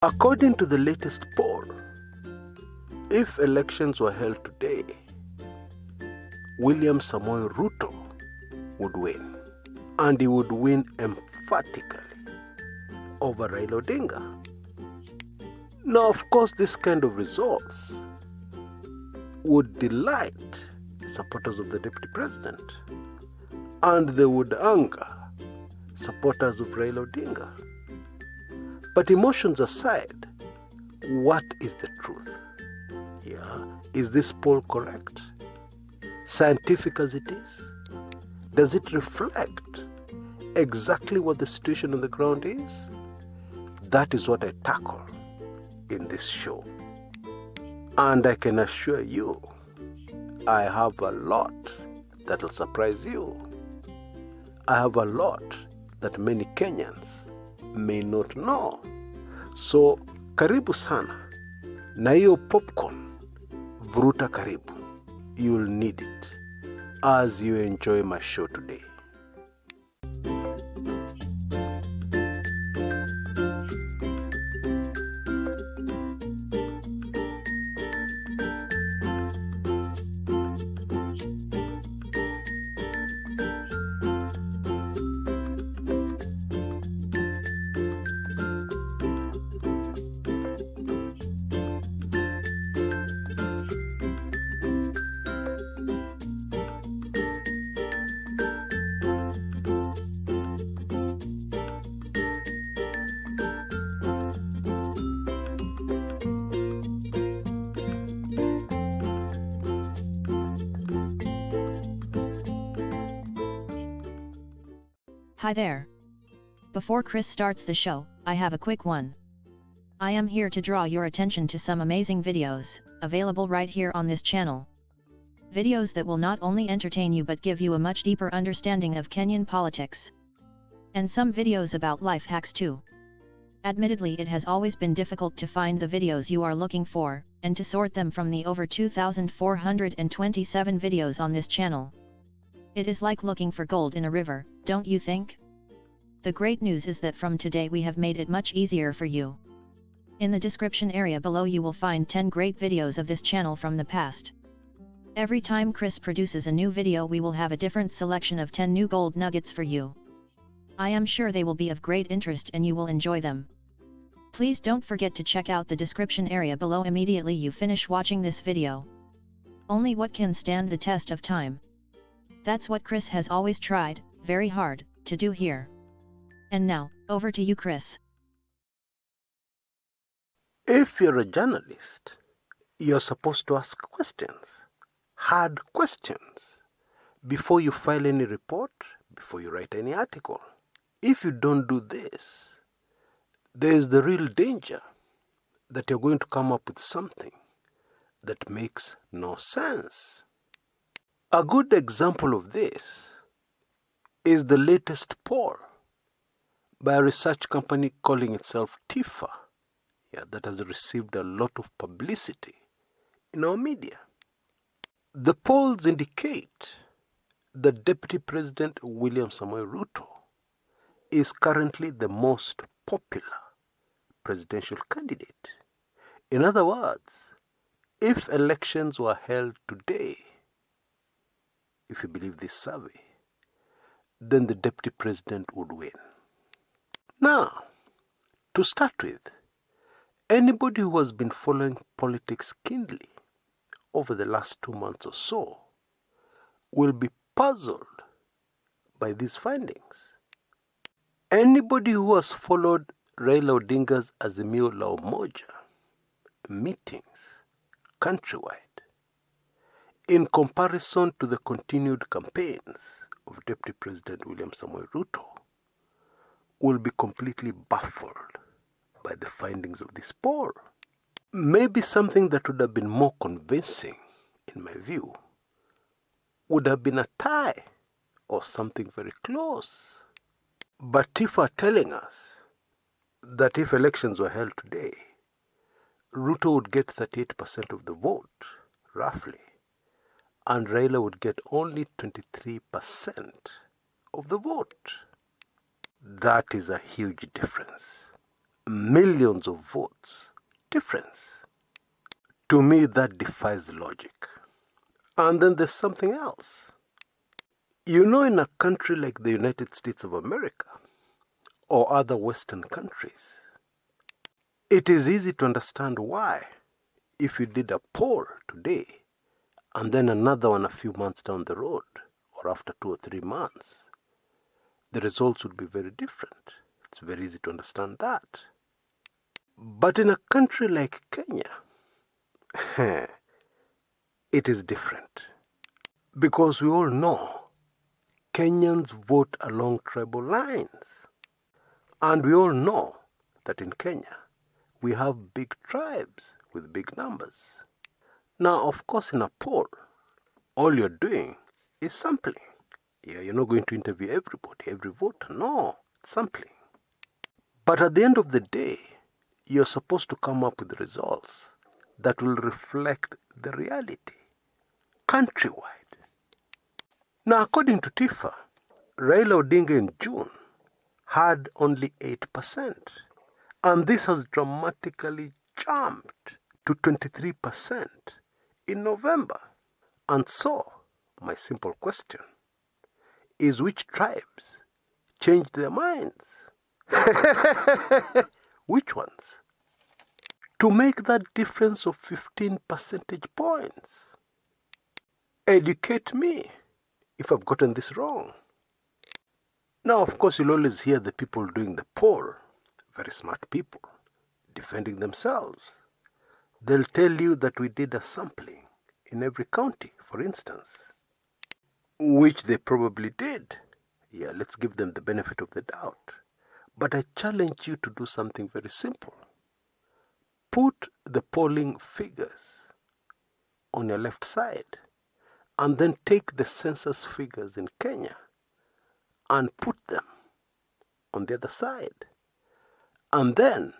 According to the latest poll, if elections were held today, William Samoei Ruto would win, and he would win emphatically over Raila Odinga. Now, of course, this kind of results would delight supporters of the deputy president, and they would anger supporters of Raila Odinga. But emotions aside, what is the truth? Is this poll correct? Scientific as it is? Does it reflect exactly what the situation on the ground is? That is what I tackle in this show. And I can assure you, I have a lot that will surprise you. I have a lot that many Kenyans may not know. So, karibu sana. Na hiyo popcorn, vuruta karibu. You'll need it as you enjoy my show today. Hi there. Before Chris starts the show, I have a quick one. I am here to draw your attention to some amazing videos, available right here on this channel. Videos that will not only entertain you but give you a much deeper understanding of Kenyan politics. And some videos about life hacks too. Admittedly, it has always been difficult to find the videos you are looking for, and to sort them from the over 2,427 videos on this channel. It is like looking for gold in a river, don't you think? The great news is that from today we have made it much easier for you. In the description area below you will find 10 great videos of this channel from the past. Every time Chris produces a new video we will have a different selection of 10 new gold nuggets for you. I am sure they will be of great interest and you will enjoy them. Please don't forget to check out the description area below immediately you finish watching this video. Only what can stand the test of time. That's what Chris has always tried, very hard, to do here. And now, over to you, Chris. If you're a journalist, you're supposed to ask questions, hard questions, before you file any report, before you write any article. If you don't do this, there is the real danger that you're going to come up with something that makes no sense. A good example of this is the latest poll by a research company calling itself TIFA, that has received a lot of publicity in our media. The polls indicate that Deputy President William Samoei Ruto is currently the most popular presidential candidate. In other words, if elections were held today, if you believe this survey, then the deputy president would win. Now, to start with, anybody who has been following politics keenly over the last 2 months or so will be puzzled by these findings. Anybody who has followed Raila Odinga's Azimio la Umoja meetings countrywide, in comparison to the continued campaigns of Deputy President William Samoei Ruto, will be completely baffled by the findings of this poll. Maybe something that would have been more convincing, in my view, would have been a tie or something very close. But if are telling us that if elections were held today, Ruto would get 38% of the vote, roughly, and Raila would get only 23% of the vote. That is a huge difference. millions of votes difference. To me, that defies logic. And then there's something else. You know, in a country like the United States of America or other Western countries, it is easy to understand why, if you did a poll today and then another one a few months down the road or after 2 or 3 months, the results would be very different. It's very easy to understand that. But in a country like Kenya, it is different. Because we all know Kenyans vote along tribal lines. And we all know that in Kenya, we have big tribes with big numbers. Now, of course, in a poll, all you're doing is sampling. Yeah, you're not going to interview everybody, every voter. No, it's sampling. But at the end of the day, you're supposed to come up with results that will reflect the reality countrywide. Now, according to TIFA, Raila Odinga in June had only 8%, and this has dramatically jumped to 23% in November. And so, my simple question is, which tribes changed their minds? Which ones? To make that difference of 15 percentage points. Educate me if I've gotten this wrong. Now, of course, you'll always hear the people doing the poll, very smart people, defending themselves. They'll tell you that we did a sampling in every county, for instance, which they probably did. Yeah, let's give them the benefit of the doubt. But I challenge you to do something very simple. Put the polling figures on your left side, and then take the census figures in Kenya and put them on the other side. And then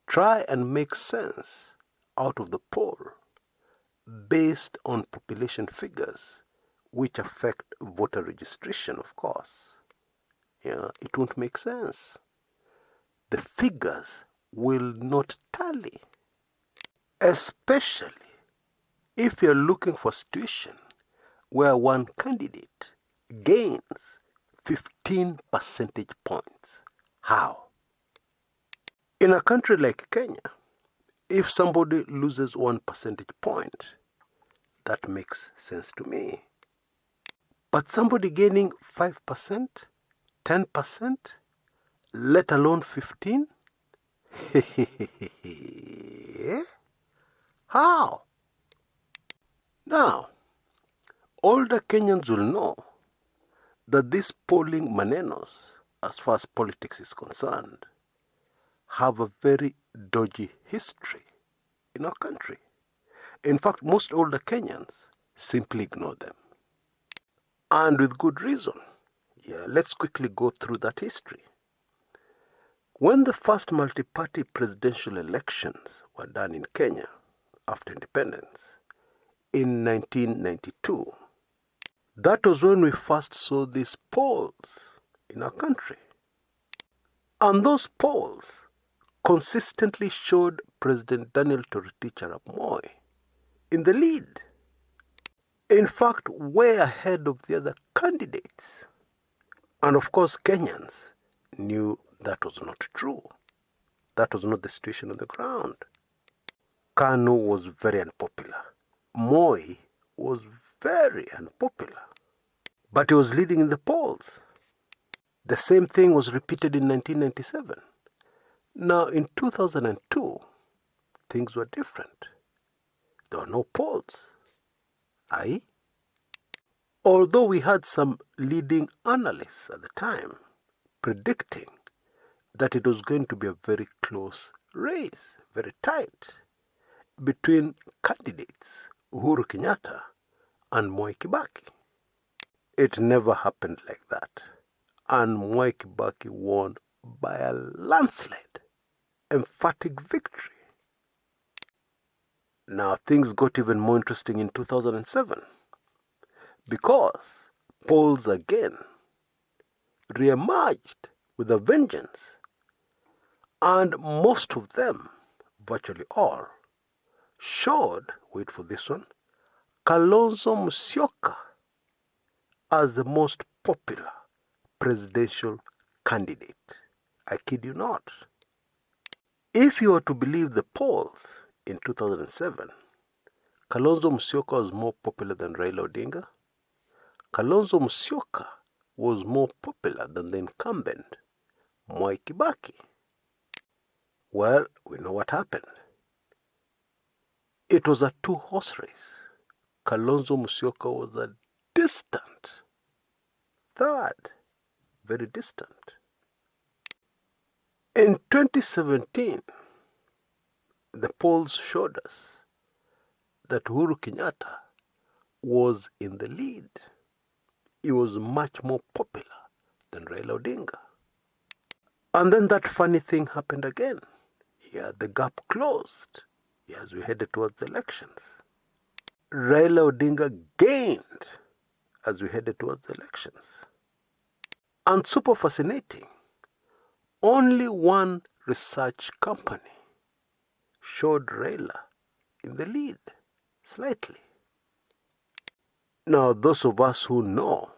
try and make sense out of the poll based on population figures which affect voter registration, of course. Yeah, it won't make sense. The figures will not tally, especially if you're looking for a situation where one candidate gains 15 percentage points. How? In a country like Kenya, if somebody loses 1 percentage point, that makes sense to me. But somebody gaining 5%, 10%, let alone 15? How? Now, older Kenyans will know that these polling manenos, as far as politics is concerned, have a very dodgy history in our country. In fact, most older Kenyans simply ignore them. And with good reason. Yeah, let's quickly go through that history. When the first multi-party presidential elections were done in Kenya after independence in 1992, that was when we first saw these polls in our country. And those polls consistently showed President Daniel Toroitich arap Moi in the lead. In fact, way ahead of the other candidates. And of course, Kenyans knew that was not true. That was not the situation on the ground. KANU was very unpopular. Moi was very unpopular. But he was leading in the polls. The same thing was repeated in 1997. Now, in 2002, things were different. There were no polls. Aye? Although we had some leading analysts at the time predicting that it was going to be a very close race, very tight, between candidates Uhuru Kenyatta and Mwai Kibaki. It never happened like that. And Mwai Kibaki won by a landslide, emphatic victory. Now things got even more interesting in 2007 because polls again re-emerged with a vengeance And most of them, virtually all, showed, wait for this one, Kalonzo Musyoka as the most popular presidential candidate. I kid you not. If you were to believe the polls in 2007, Kalonzo Musyoka was more popular than Raila Odinga. Kalonzo Musyoka was more popular than the incumbent, Mwai Kibaki. Well, we know what happened. It was a two-horse race. Kalonzo Musyoka was a distant third, very distant. In 2017, the polls showed us that Uhuru Kenyatta was in the lead. He was much more popular than Raila Odinga. And then that funny thing happened again. Yeah, the gap closed as we headed towards the elections. Raila Odinga gained as we headed towards the elections. And super fascinating, only one research company showed Raila in the lead, slightly. Now, those of us who know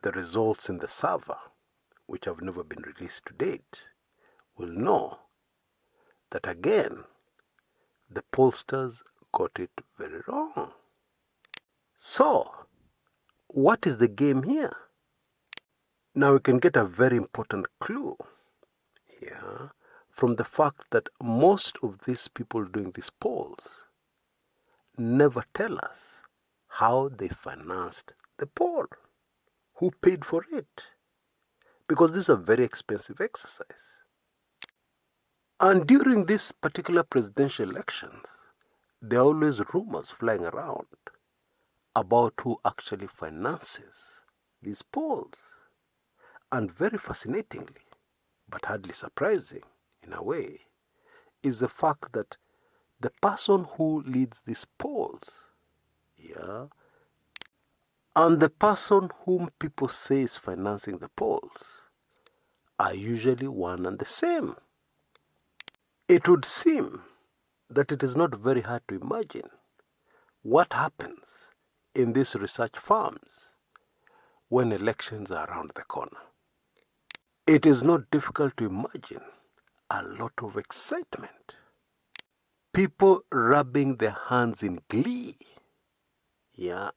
the results in the server, which have never been released to date, will know that again, the pollsters got it very wrong. So, what is the game here? Now we can get a very important clue here from the fact that most of these people doing these polls never tell us how they financed the poll, who paid for it, because this is a very expensive exercise. And during these particular presidential elections, there are always rumors flying around about who actually finances these polls. And very fascinatingly, but hardly surprising in a way, is the fact that the person who leads these polls, and the person whom people say is financing the polls are usually one and the same. It would seem that it is not very hard to imagine what happens in these research firms when elections are around the corner. It is not difficult to imagine a lot of excitement. People rubbing their hands in glee,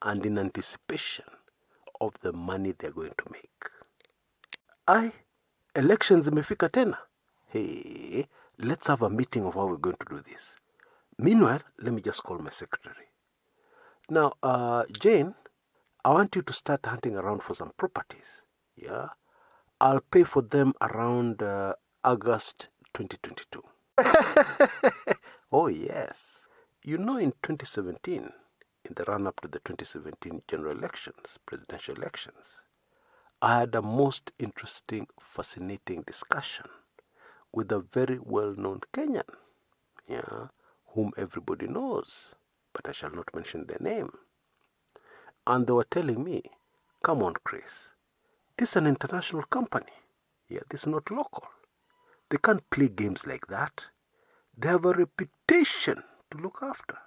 and in anticipation of the money they're going to make. Elections imefika tena. Hey, let's have a meeting of how we're going to do this. Meanwhile, let me just call my secretary. Now, Jane, I want you to start hunting around for some properties. I'll pay for them around August 2022. Oh, yes. You know, in 2017, in the run-up to the 2017 general elections, presidential elections, I had a most interesting, fascinating discussion with a very well-known Kenyan, whom everybody knows, but I shall not mention their name. And they were telling me, come on, Chris, this is an international company. This is not local. They can't play games like that. They have a reputation to look after.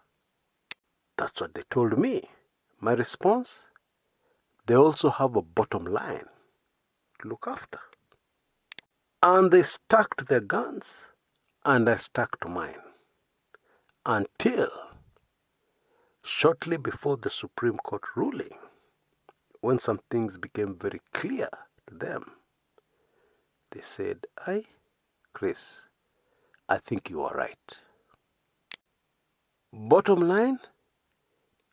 That's what they told me. My response? They also have a bottom line to look after. And they stuck to their guns, and I stuck to mine. Until shortly before the Supreme Court ruling, when some things became very clear to them, they said, Chris, I think you are right. Bottom line,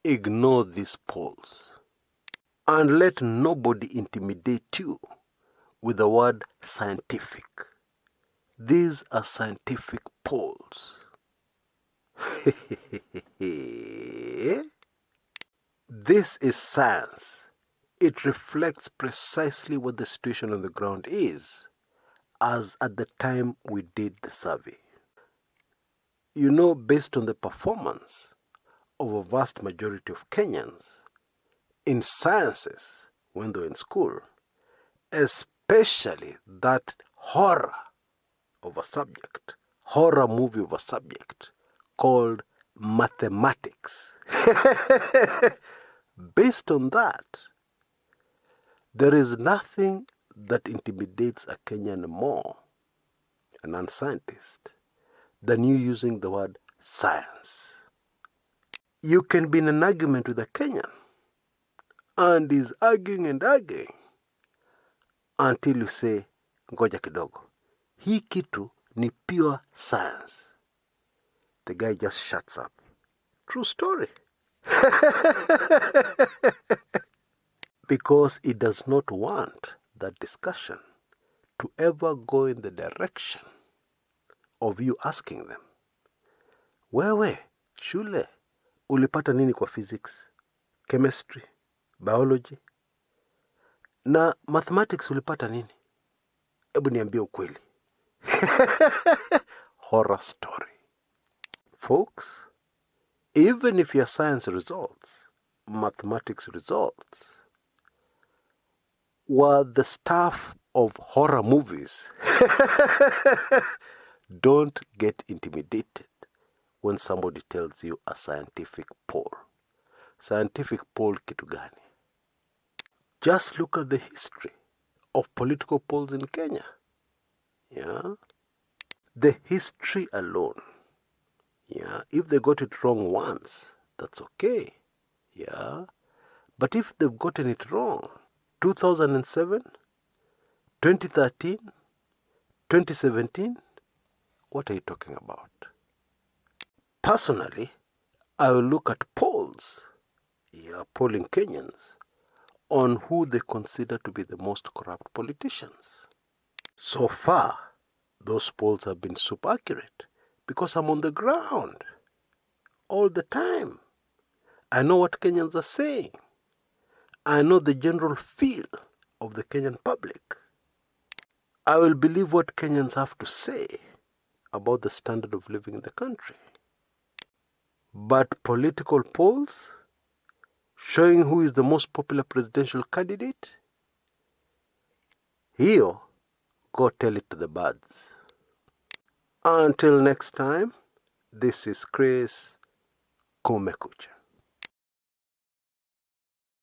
ignore these polls and let nobody intimidate you with the word scientific. These are scientific polls. This is science. It reflects precisely what the situation on the ground is, as at the time we did the survey. Based on the performance of a vast majority of Kenyans in sciences when they were in school, especially that horror of a subject, horror movie of a subject called mathematics. Based on that, there is nothing that intimidates a Kenyan more, a non-scientist, than you using the word science. You can be in an argument with a Kenyan, and he's arguing and arguing until you say, ngoja kidogo, hii kitu ni pure science. The guy just shuts up. True story. Because he does not want that discussion to ever go in the direction of you asking them, wewe, shule, ulipata nini kwa physics, chemistry, biology, na mathematics ulipata nini? Hebu niambie ukweli. Horror story. Folks, even if your science results, mathematics results, were the stuff of horror movies, don't get intimidated when somebody tells you a scientific poll. Scientific poll kitu gani? Just look at the history of political polls in Kenya. Yeah? The history alone. Yeah? If they got it wrong once, that's okay. Yeah? But if they've gotten it wrong, 2007, 2013, 2017, what are you talking about? Personally, I will look at polls, polling Kenyans, on who they consider to be the most corrupt politicians. So far, those polls have been super accurate because I'm on the ground all the time. I know what Kenyans are saying. I know the general feel of the Kenyan public. I will believe what Kenyans have to say about the standard of living in the country. But political polls showing who is the most popular presidential candidate, here, go tell it to the birds. Until next time, this is Chris Kumekucha.